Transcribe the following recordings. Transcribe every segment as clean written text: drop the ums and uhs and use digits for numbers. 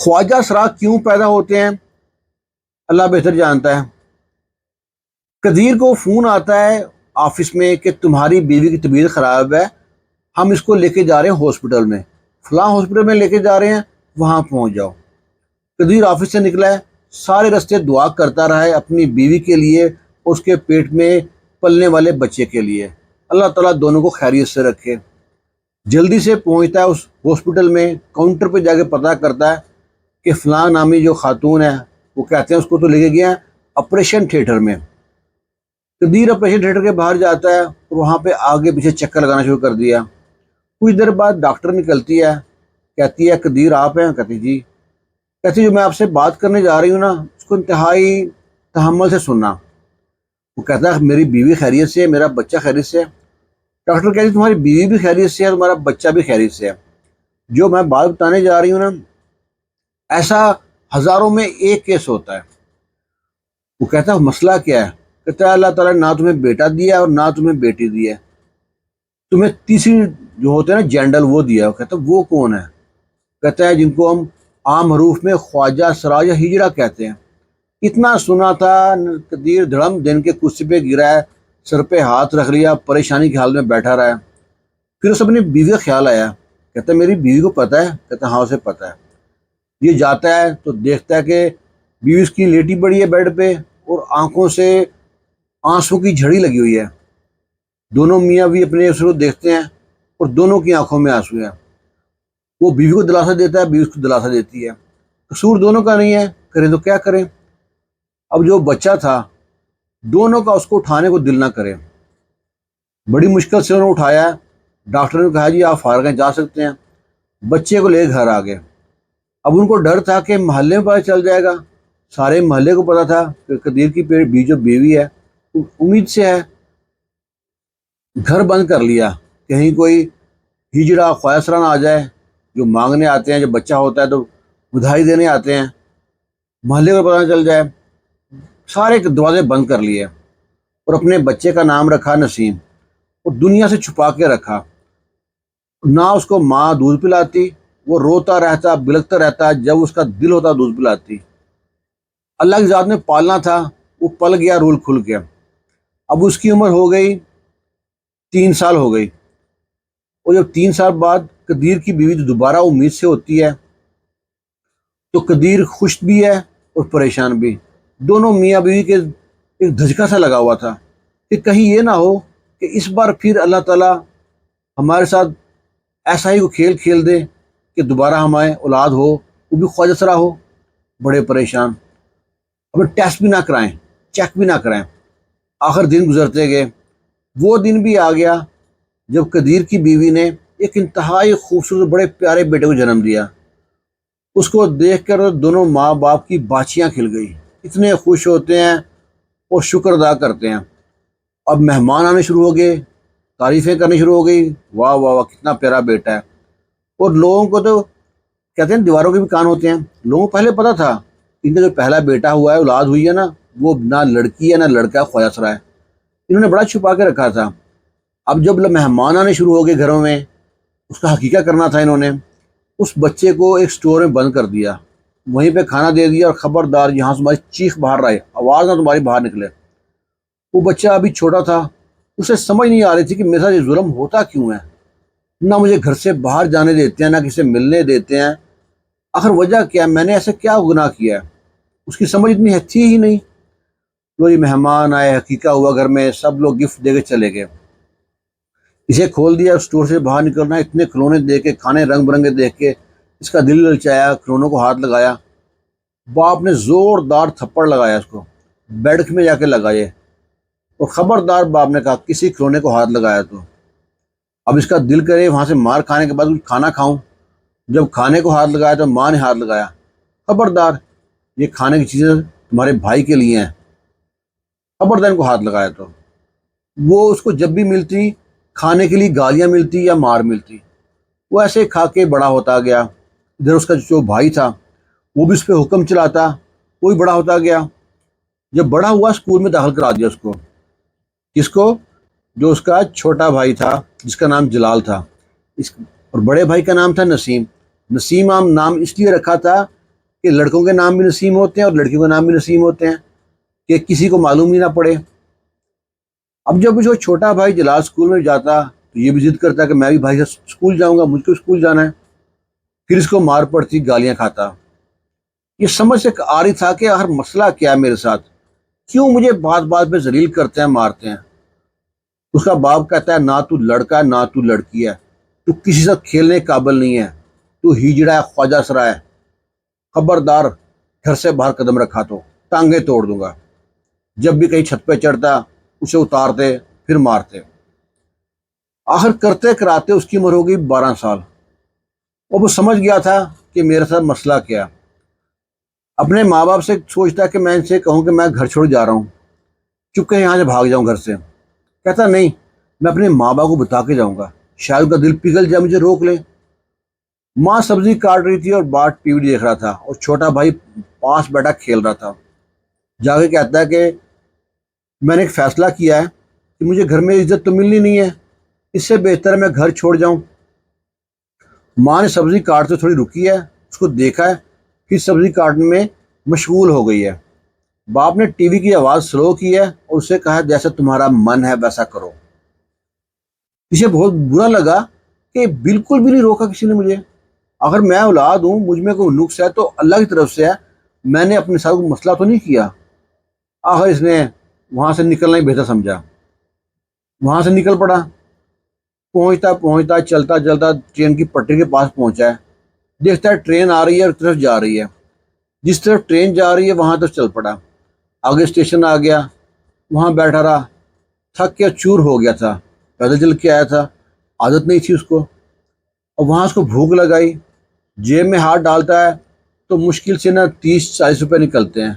خواجہ سرا کیوں پیدا ہوتے ہیں اللہ بہتر جانتا ہے۔ قدیر کو فون آتا ہے آفس میں کہ تمہاری بیوی کی طبیعت خراب ہے، ہم اس کو لے کے جا رہے ہیں ہاسپٹل میں، فلاں ہاسپٹل میں لے کے جا رہے ہیں، وہاں پہنچ جاؤ۔ قدیر آفس سے نکلا ہے، سارے رستے دعا کرتا رہا ہے اپنی بیوی کے لیے، اس کے پیٹ میں پلنے والے بچے کے لیے، اللہ تعالیٰ دونوں کو خیریت سے رکھے۔ جلدی سے پہنچتا ہے اس ہاسپٹل میں، کاؤنٹر پہ جا کے پتہ کرتا ہے کہ فلاں نامی جو خاتون ہے، وہ کہتے ہیں اس کو تو لے کے گیا آپریشن تھیٹر میں۔ قدیر آپریشن تھیٹر کے باہر جاتا ہے اور وہاں پہ آگے پیچھے چکر لگانا شروع کر دیا۔ کچھ دیر بعد ڈاکٹر نکلتی ہے، کہتی ہے قدیر آپ ہیں؟ کہتی جی۔ کہتی جو میں آپ سے بات کرنے جا رہی ہوں نا، اس کو انتہائی تحمل سے سننا۔ وہ کہتا ہے میری بیوی خیریت سے ہے، میرا بچہ خیریت سے ہے۔ ڈاکٹر کہتی تمہاری بیوی بھی خیریت سے ہے، تمہارا بچہ بھی خیریت سے ہے، جو میں بات بتانے جا رہی ہوں نا، ایسا ہزاروں میں ایک کیس ہوتا ہے۔ وہ کہتا ہے مسئلہ کیا ہے؟ کہتا ہے اللہ تعالیٰ نے نہ تمہیں بیٹا دیا اور نہ تمہیں بیٹی دی ہے، تمہیں تیسری جو ہوتے ہیں نا جینڈل وہ دیا۔ وہ کہتا ہے وہ کون ہے؟ کہتا ہے جن کو ہم عام حروف میں خواجہ سرا یا ہجڑا کہتے ہیں۔ اتنا سنا تھا، قدیر دھڑم دن کے کرسی پہ گرا ہے، سر پہ ہاتھ رکھ لیا، پریشانی کے حال میں بیٹھا رہا ہے۔ پھر اس اپنی بیوی کا خیال آیا، کہتا ہے میری بیوی کو پتہ ہے؟ کہتا ہے ہاں اسے پتہ ہے۔ یہ جاتا ہے تو دیکھتا ہے کہ بیوی اس کی لیٹی پڑی ہے بیڈ پہ اور آنکھوں سے آنسوں کی جھڑی لگی ہوئی ہے۔ دونوں میاں بھی اپنے اس کو دیکھتے ہیں اور دونوں کی آنکھوں میں آنسو ہیں۔ وہ بیوی کو دلاسا دیتا ہے، بیوی اس کو دلاسا دیتی ہے۔ قصور دونوں کا نہیں ہے، کریں تو کیا کریں؟ اب جو بچہ تھا دونوں کا اس کو اٹھانے کو دل نہ کرے، بڑی مشکل سے انہوں نے اٹھایا۔ ڈاکٹر نے کہا جی آپ فارغ ہیں، جا سکتے ہیں۔ بچے کو لے گھر آ گئے۔ اب ان کو ڈر تھا کہ محلے میں پتہ چل جائے گا، سارے محلے کو پتا تھا کہ قدیر کی جو بیوی ہے امید سے ہے۔ گھر بند کر لیا، کہیں کوئی ہجڑا خواجہ سرا نہ آ جائے، جو مانگنے آتے ہیں، جب بچہ ہوتا ہے تو بدھائی دینے آتے ہیں، محلے کو پتہ چل جائے۔ سارے دروازے بند کر لیے اور اپنے بچے کا نام رکھا نسیم، اور دنیا سے چھپا کے رکھا۔ نہ اس کو ماں دودھ پلاتی، وہ روتا رہتا، بلکتا رہتا، جب اس کا دل ہوتا دودھ پلاتی۔ اللہ کی ذات نے پالنا تھا، وہ پل گیا، رول کھل گیا۔ اب اس کی عمر ہو گئی 3 سال ہو گئی، اور جب 3 سال بعد قدیر کی بیوی دوبارہ امید سے ہوتی ہے تو قدیر خوش بھی ہے اور پریشان بھی۔ دونوں میاں بیوی کے ایک دھچکا سا لگا ہوا تھا کہ کہیں یہ نہ ہو کہ اس بار پھر اللہ تعالیٰ ہمارے ساتھ ایسا ہی کو کھیل کھیل دے کہ دوبارہ ہمارے اولاد ہو، وہ بھی خواجہ سرا ہو۔ بڑے پریشان، اب ٹیسٹ بھی نہ کرائیں، چیک بھی نہ کرائیں۔ آخر دن گزرتے گئے، وہ دن بھی آ گیا جب قدیر کی بیوی نے ایک انتہائی خوبصورت بڑے پیارے بیٹے کو جنم دیا۔ اس کو دیکھ کر دونوں ماں باپ کی باچیاں کھل گئی، اتنے خوش ہوتے ہیں اور شکر ادا کرتے ہیں۔ اب مہمان آنے شروع ہو گئے، تعریفیں کرنی شروع ہو گئی، واہ واہ واہ کتنا پیارا بیٹا ہے۔ اور لوگوں کو تو کہتے ہیں دیواروں کے بھی کان ہوتے ہیں، لوگوں کو پہلے پتا تھا ان کا جو پہلا بیٹا ہوا ہے، اولاد ہوئی ہے نا، وہ نہ لڑکی ہے نہ لڑکا، خواجہ سرا ہے۔ انہوں نے بڑا چھپا کے رکھا تھا۔ اب جب مہمان آنے شروع ہو گئے گھروں میں، اس کا حقیقہ کرنا تھا، انہوں نے اس بچے کو ایک سٹور میں بند کر دیا، وہیں پہ کھانا دے دیا، اور خبردار یہاں سے تمہاری چیخ باہر آئے، آواز نہ تمہاری باہر نکلے۔ وہ بچہ ابھی چھوٹا تھا، اسے سمجھ نہیں آ رہی تھی کہ میرے ساتھ یہ ظلم ہوتا کیوں ہے، نہ مجھے گھر سے باہر جانے دیتے ہیں، نہ کسی سے ملنے دیتے ہیں، آخر وجہ کیا ہے، میں نے ایسے کیا گناہ کیا ہے؟ اس کی سمجھ اتنی تھی ہی نہیں۔ تو یہ مہمان آئے، حقیقہ ہوا گھر میں، سب لوگ گفٹ دے کے چلے گئے۔ اسے کھول دیا، اسٹور سے باہر نکلنا، اتنے کھلونے دیکھ کے، کھانے رنگ برنگے دیکھ کے اس کا دل للچایا، کھلونوں کو ہاتھ لگایا۔ باپ نے زوردار تھپڑ لگایا اس کو، بیڈ میں جا کے لگائے، اور خبردار باپ نے کہا کسی کھلونے کو ہاتھ لگایا تو اب اس کا دل کرے وہاں سے مار کھانے کے بعد کچھ کھانا کھاؤں۔ جب کھانے کو ہاتھ لگایا تو ماں نے ہاتھ لگایا، خبردار یہ کھانے کی چیزیں تمہارے بھائی کے لیے ہیں، خبردار ان کو ہاتھ لگایا تو وہ اس کو جب بھی ملتی کھانے کے لیے گالیاں ملتی یا مار ملتی، وہ ایسے کھا کے بڑا ہوتا گیا۔ ادھر اس کا جو بھائی تھا وہ بھی اس پہ حکم چلاتا، وہ بھی بڑا ہوتا گیا۔ جب بڑا ہوا اسکول میں داخل کرا دیا اس کو، کس کو؟ جو اس کا چھوٹا بھائی تھا جس کا نام جلال تھا، اور بڑے بھائی کا نام تھا نسیم۔ نسیم نام اس لیے رکھا تھا کہ لڑکوں کے نام بھی نسیم ہوتے ہیں اور لڑکیوں کے نام بھی نسیم ہوتے ہیں، کہ کسی کو معلوم ہی نہ پڑے۔ اب جب جو چھوٹا بھائی جلال اسکول میں جاتا تو یہ بھی ضد کرتا کہ میں بھی بھائی سے اسکول جاؤں گا، مجھ کو اسکول جانا ہے، پھر اس کو مار پڑتی، گالیاں کھاتا۔ یہ سمجھ سے آ رہی تھا کہ آخر مسئلہ کیا ہے میرے ساتھ، کیوں مجھے بات بات پہ ذلیل کرتے ہیں، مارتے ہیں۔ اس کا باپ کہتا ہے نہ تو لڑکا ہے نہ تو لڑکی ہے، تو کسی سے کھیلنے کے قابل نہیں ہے، تو ہجڑا ہے، خواجہ سرا ہے، خبردار گھر سے باہر قدم رکھا تو ٹانگیں توڑ دوں گا۔ جب بھی کہیں چھت پہ چڑھتا اسے اتارتے پھر مارتے۔ آخر کرتے کراتے اس کی عمر ہو گئی 12 سال، اور وہ سمجھ گیا تھا کہ میرے ساتھ مسئلہ کیا۔ اپنے ماں باپ سے سوچتا کہ میں ان سے کہوں کہ میں گھر چھوڑ جا رہا ہوں، چپکے یہاں سے بھاگ جاؤں گھر سے۔ کہتا نہیں، میں اپنے ماں باپ کو بتا کے جاؤں گا، شاید ان کا دل پگھل جائے، مجھے روک لیں۔ ماں سبزی کاٹ رہی تھی اور باپ ٹی وی دیکھ رہا تھا، اور چھوٹا بھائی پاس بیٹھا کھیل رہا تھا۔ جا کے کہتا ہے کہ میں نے ایک فیصلہ کیا ہے کہ مجھے گھر میں عزت تو ملنی نہیں ہے، اس سے بہتر ہے میں گھر چھوڑ جاؤں۔ ماں نے سبزی کاٹتے تھوڑی رکی ہے، اس کو دیکھا ہے، پھر سبزی کاٹنے میں مشغول ہو گئی ہے۔ باپ نے ٹی وی کی آواز سلو کی ہے اور اسے کہا جیسا تمہارا من ہے ویسا کرو۔ اسے بہت برا لگا کہ بالکل بھی نہیں روکا کسی نے مجھے۔ اگر میں اولاد ہوں، مجھ میں کوئی نقص ہے تو اللہ کی طرف سے ہے، میں نے اپنے ساتھ کوئی مسئلہ تو نہیں کیا۔ آخر اس نے وہاں سے نکلنا ہی بہتر سمجھا، وہاں سے نکل پڑا۔ پہنچتا پہنچتا چلتا چلتا ٹرین کی پٹری کے پاس پہنچا ہے، دیکھتا ہے ٹرین آ رہی ہے اور طرف جا رہی ہے، جس طرف ٹرین جا رہی ہے وہاں تک چل پڑا۔ آگے اسٹیشن آ گیا، وہاں بیٹھا رہا، تھک کے چور ہو گیا تھا، پیدل چل کے آیا تھا، عادت نہیں تھی اس کو۔ اور وہاں اس کو بھوک لگائی، جیب میں ہاتھ ڈالتا ہے تو مشکل سے نا 30-40 روپے نکلتے ہیں۔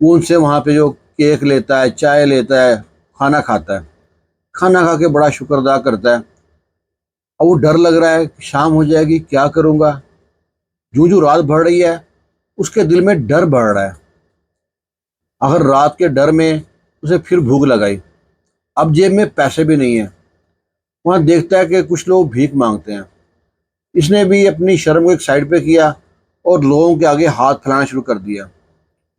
وہ ان سے وہاں پہ جو کیک لیتا ہے، چائے لیتا ہے، کھانا کھاتا ہے، کھانا کھا کے بڑا شکر ادا کرتا ہے۔ اب وہ ڈر لگ رہا ہے کہ شام ہو جائے گی، کیا کروں گا۔ جو رات بڑھ رہی ہے اس کے دل میں ڈر بڑھ رہا ہے۔ اگر رات کے ڈر میں اسے پھر بھوک لگائی، اب جیب میں پیسے بھی نہیں ہیں، وہاں دیکھتا ہے کہ کچھ لوگ بھیک مانگتے ہیں۔ اس نے بھی اپنی شرم کو ایک سائڈ پہ کیا اور لوگوں کے آگے ہاتھ پھیلانا شروع کر دیا۔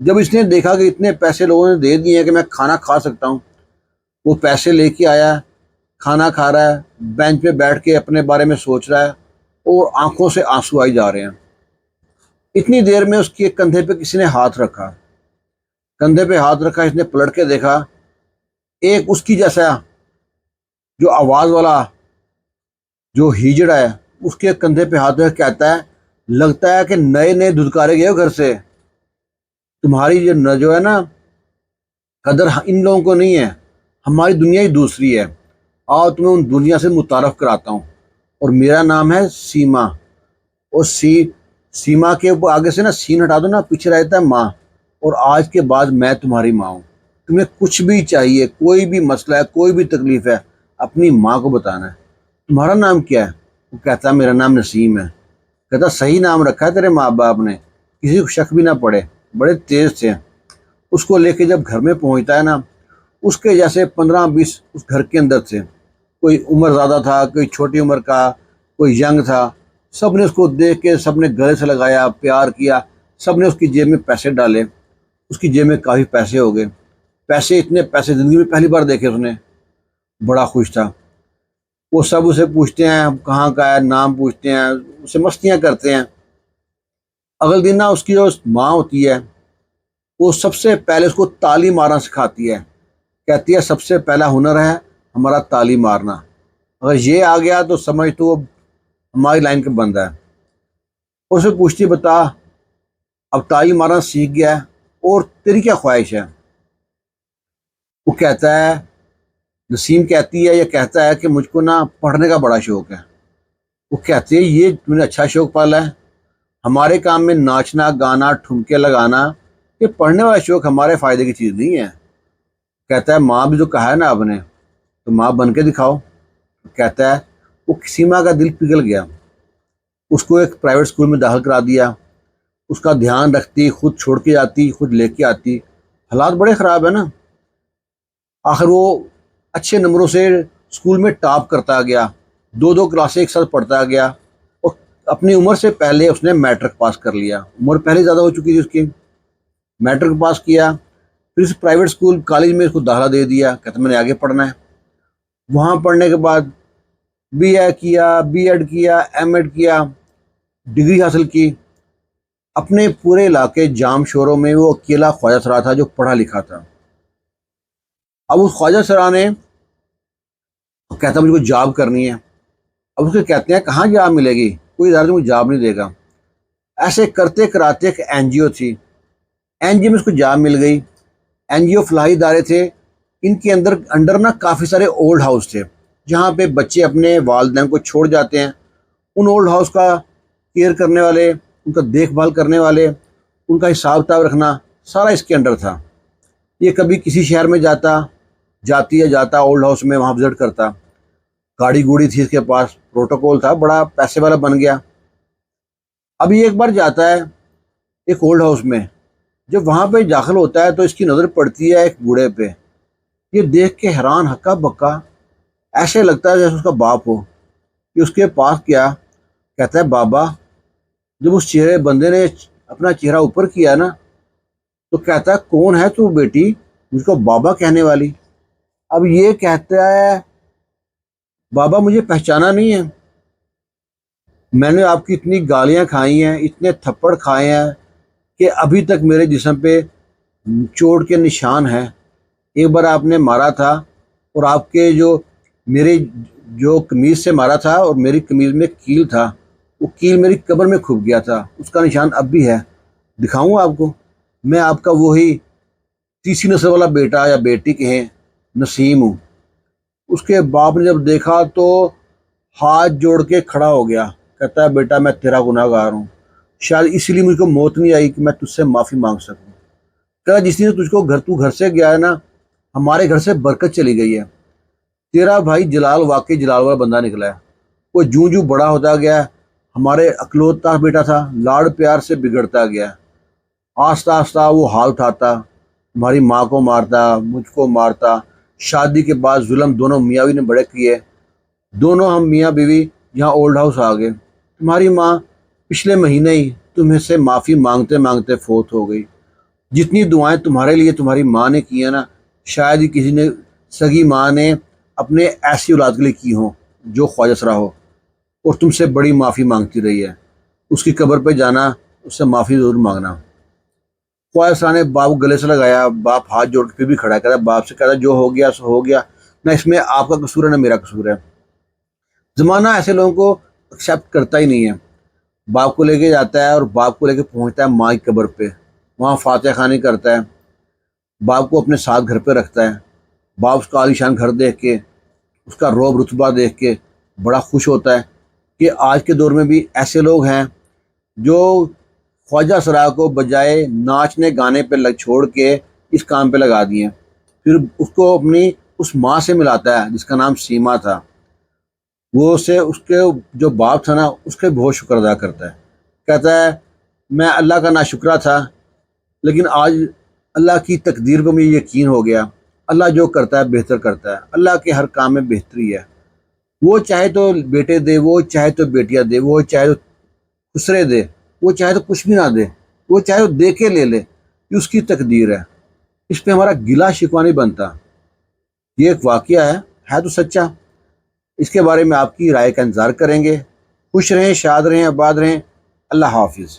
جب اس نے دیکھا کہ اتنے پیسے لوگوں نے دے دیے ہیں کہ میں کھانا کھا سکتا ہوں، وہ پیسے لے کے آیا، کھانا کھا رہا ہے، بینچ پہ بیٹھ کے اپنے بارے میں سوچ رہا ہے، اور آنکھوں سے آنسو آئی جا رہے ہیں۔ اتنی دیر میں اس کے کندھے پہ کسی نے ہاتھ رکھا، کندھے پہ ہاتھ رکھا، اس نے پلٹ کے دیکھا، ایک اس کی جیسا جو آواز والا جو ہیجڑا ہے اس کے کندھے پہ ہاتھ رکھ کہتا ہے لگتا ہے کہ نئے نئے دھتکارے گئے ہو گھر سے، تمہاری جو ہے نا قدر ان لوگوں کو نہیں ہے، ہماری دنیا ہی دوسری ہے، آؤ تمہیں ان دنیا سے متعارف کراتا ہوں، اور میرا نام ہے سیما۔ اور سیما کے اوپر آگے سے نا سین ہٹا دو نا، پیچھے رہتا ہے ماں، اور آج کے بعد میں تمہاری ماں ہوں۔ تمہیں کچھ بھی چاہیے، کوئی بھی مسئلہ ہے، کوئی بھی تکلیف ہے، اپنی ماں کو بتانا ہے۔ تمہارا نام کیا ہے؟ وہ کہتا ہے میرا نام نسیم ہے۔ کہتا صحیح نام رکھا ہے تیرے ماں باپ نے، کسی کو شک بھی نہ پڑے، بڑے تیز تھے۔ اس کو لے کے جب گھر میں پہنچتا ہے نا، اس کے جیسے 15-20 اس گھر کے اندر تھے، کوئی عمر زیادہ تھا، کوئی چھوٹی عمر کا، کوئی ینگ تھا۔ سب نے اس کو دیکھ کے سب نے گلے سے لگایا، پیار کیا، سب نے اس کی جیب میں پیسے ڈالے، اس کی جیب میں کافی پیسے ہو گئے۔ پیسے، اتنے پیسے زندگی میں پہلی بار دیکھے اس نے، بڑا خوش تھا۔ وہ سب اسے پوچھتے ہیں کہاں کا ہے، نام پوچھتے ہیں، اسے مستیاں کرتے ہیں۔ اگلے دن نا اس کی جو ماں ہوتی ہے وہ سب سے پہلے اس کو تالی مارنا سکھاتی ہے، کہتی ہے سب سے پہلا ہنر ہے ہمارا تالی مارنا، اگر یہ آ گیا تو سمجھ تو وہ ہماری لائن کا بندہ ہے۔ اور اسے پوچھتی بتا اب تالی مارنا سیکھ گیا ہے اور تیری کیا خواہش ہے؟ وہ کہتا ہے، نسیم کہتی ہے، یہ کہتا ہے کہ مجھ کو نا پڑھنے کا بڑا شوق ہے۔ وہ کہتے ہیں یہ تم نے اچھا شوق پالا ہے، ہمارے کام میں ناچنا گانا ٹھمکے لگانا، یہ پڑھنے والا شوق ہمارے فائدے کی چیز نہیں ہے۔ کہتا ہے ماں بھی تو کہا ہے نا آپ نے، تو ماں بن کے دکھاؤ۔ کہتا ہے وہ سیما کا دل پگھل گیا، اس کو ایک پرائیویٹ اسکول میں داخل کرا دیا، اس کا دھیان رکھتی، خود چھوڑ کے جاتی، خود لے کے آتی۔ حالات بڑے خراب ہیں نا۔ آخر وہ اچھے نمبروں سے اسکول میں ٹاپ کرتا گیا، 2 کلاسیں ایک ساتھ پڑھتا گیا، اور اپنی عمر سے پہلے اس نے میٹرک پاس کر لیا، عمر پہلے زیادہ ہو چکی تھی اس کی، میٹرک پاس کیا، پھر اس پرائیویٹ اسکول کالج میں اس کو داخلہ دے دیا، کہتا میں نے آگے پڑھنا ہے۔ وہاں پڑھنے کے بعد بی اے کیا، بی ایڈ کیا، ایم ایڈ کیا، ڈگری حاصل کی۔ اپنے پورے علاقے جام شوروں میں وہ اکیلا خواجہ سرا تھا جو پڑھا لکھا تھا۔ اب اس خواجہ سرا نے کہتا مجھ کو جاب کرنی ہے۔ اب اس کو کہتے ہیں کہاں جاب ملے گی، کوئی ادارہ مجھے جاب نہیں دے گا۔ ایسے کرتے کراتے ایک این جی او تھی، این جی او میں اس کو جاب مل گئی۔ این جی او فلاحی ادارے تھے، ان کے انڈر نا کافی سارے اولڈ ہاؤس تھے جہاں پہ بچے اپنے والدین کو چھوڑ جاتے ہیں۔ ان اولڈ ہاؤس کا کیئر کرنے والے، ان کا دیکھ بھال کرنے والے، ان کا حساب کتاب رکھنا سارا اس کے انڈر تھا۔ یہ کبھی کسی شہر میں جاتا اولڈ ہاؤس میں، وہاں وزٹ کرتا، گاڑی گوڑی تھی اس کے پاس، پروٹوکول تھا، بڑا پیسے والا بن گیا۔ اب یہ ایک بار جاتا ہے ایک اولڈ ہاؤس میں، جب وہاں پہ داخل ہوتا ہے تو اس کی نظر پڑتی ہے ایک بوڑھے پہ۔ یہ دیکھ کے حیران ہکا بکا، ایسے لگتا ہے جیسے اس کا باپ ہو۔ کہ اس کے پاس کیا کہتا ہے بابا، جب اس بندے نے اپنا چہرہ اوپر کیا نا تو کہتا ہے کون ہے تو بیٹی مجھ کو بابا کہنے والی؟ اب یہ کہتا ہے بابا مجھے پہچانا نہیں ہے، میں نے آپ کی اتنی گالیاں کھائی ہیں، اتنے تھپڑ کھائے ہیں کہ ابھی تک میرے جسم پہ چوٹ کے نشان ہیں۔ ایک بار آپ نے مارا تھا اور آپ کے میرے جو قمیض سے مارا تھا اور میری قمیض میں کیل تھا، وہ کیل میری قبر میں کھپ گیا تھا، اس کا نشان اب بھی ہے، دکھاؤں آپ کو؟ میں آپ کا وہی تیسری نسل والا بیٹا یا بیٹی کہیں نسیم ہوں۔ اس کے باپ نے جب دیکھا تو ہاتھ جوڑ کے کھڑا ہو گیا، کہتا ہے بیٹا میں تیرا گناہ گار ہوں، شاید اسی لیے مجھ کو موت نہیں آئی کہ میں تجھ سے معافی مانگ سکوں۔ کہا جس نے تجھ کو تو گھر سے گیا ہے نا، ہمارے گھر سے برکت چلی گئی ہے۔ تیرا بھائی جلال واقعی جلال والا بندہ نکلا ہے، وہ جوں بڑا ہوتا گیا ہے، ہمارے اکلوتا بیٹا تھا، لاڑ پیار سے بگڑتا گیا، آہستہ آہستہ وہ ہاتھ اٹھاتا، تمہاری ماں کو مارتا، مجھ کو مارتا۔ شادی کے بعد ظلم دونوں میاں بیوی نے بڑے کیے، دونوں ہم میاں بیوی یہاں اولڈ ہاؤس آ گئے۔ تمہاری ماں پچھلے مہینے ہی تمہیں سے معافی مانگتے مانگتے فوت ہو گئی۔ جتنی دعائیں تمہارے لیے تمہاری ماں نے کی ہیں نا، شاید ہی کسی نے سگی ماں نے اپنے ایسی اولاد کے لیے کی ہوں جو خواجہ سرا ہو، اور تم سے بڑی معافی مانگتی رہی ہے۔ اس کی قبر پہ جانا، اس سے معافی ضرور مانگنا۔ خواجہ سرا نے باپ کو گلے سے لگایا، باپ ہاتھ جوڑ کے پھر بھی کھڑا ہے، کہتا باپ سے، کہتا جو ہو گیا سو ہو گیا، نہ اس میں آپ کا قصور ہے نہ میرا قصور ہے۔ زمانہ ایسے لوگوں کو ایکسیپٹ کرتا ہی نہیں ہے۔ باپ کو لے کے جاتا ہے اور باپ کو لے کے پہنچتا ہے ماں کی قبر پہ، وہاں فاتحہ خوانی کرتا ہے، باپ کو اپنے ساتھ گھر پہ رکھتا ہے۔ باپ اس کا عالیشان گھر دیکھ کے، اس کا روب رتبہ دیکھ کے بڑا خوش ہوتا ہے کہ آج کے دور میں بھی ایسے لوگ ہیں جو خواجہ سرا کو بجائے ناچنے گانے پہ چھوڑ کے اس کام پہ لگا دیے۔ پھر اس کو اپنی اس ماں سے ملاتا ہے جس کا نام سیما تھا، وہ اسے اس کے جو باپ تھا نا اس کے بہت شکر ادا کرتا ہے، کہتا ہے میں اللہ کا ناشکرہ تھا، لیکن آج اللہ کی تقدیر پہ مجھے یقین ہو گیا، اللہ جو کرتا ہے بہتر کرتا ہے، اللہ کے ہر کام میں بہتری ہے۔ وہ چاہے تو بیٹے دے، وہ چاہے تو بیٹیاں دے، وہ چاہے تو خسرے دے، وہ چاہے تو کچھ بھی نہ دے، وہ چاہے تو دے کے لے لے، یہ اس کی تقدیر ہے، اس پہ ہمارا گلا شکوہ نہیں بنتا۔ یہ ایک واقعہ ہے تو سچا۔ اس کے بارے میں آپ کی رائے کا انتظار کریں گے۔ خوش رہیں، شاد رہیں، آباد رہیں۔ اللہ حافظ۔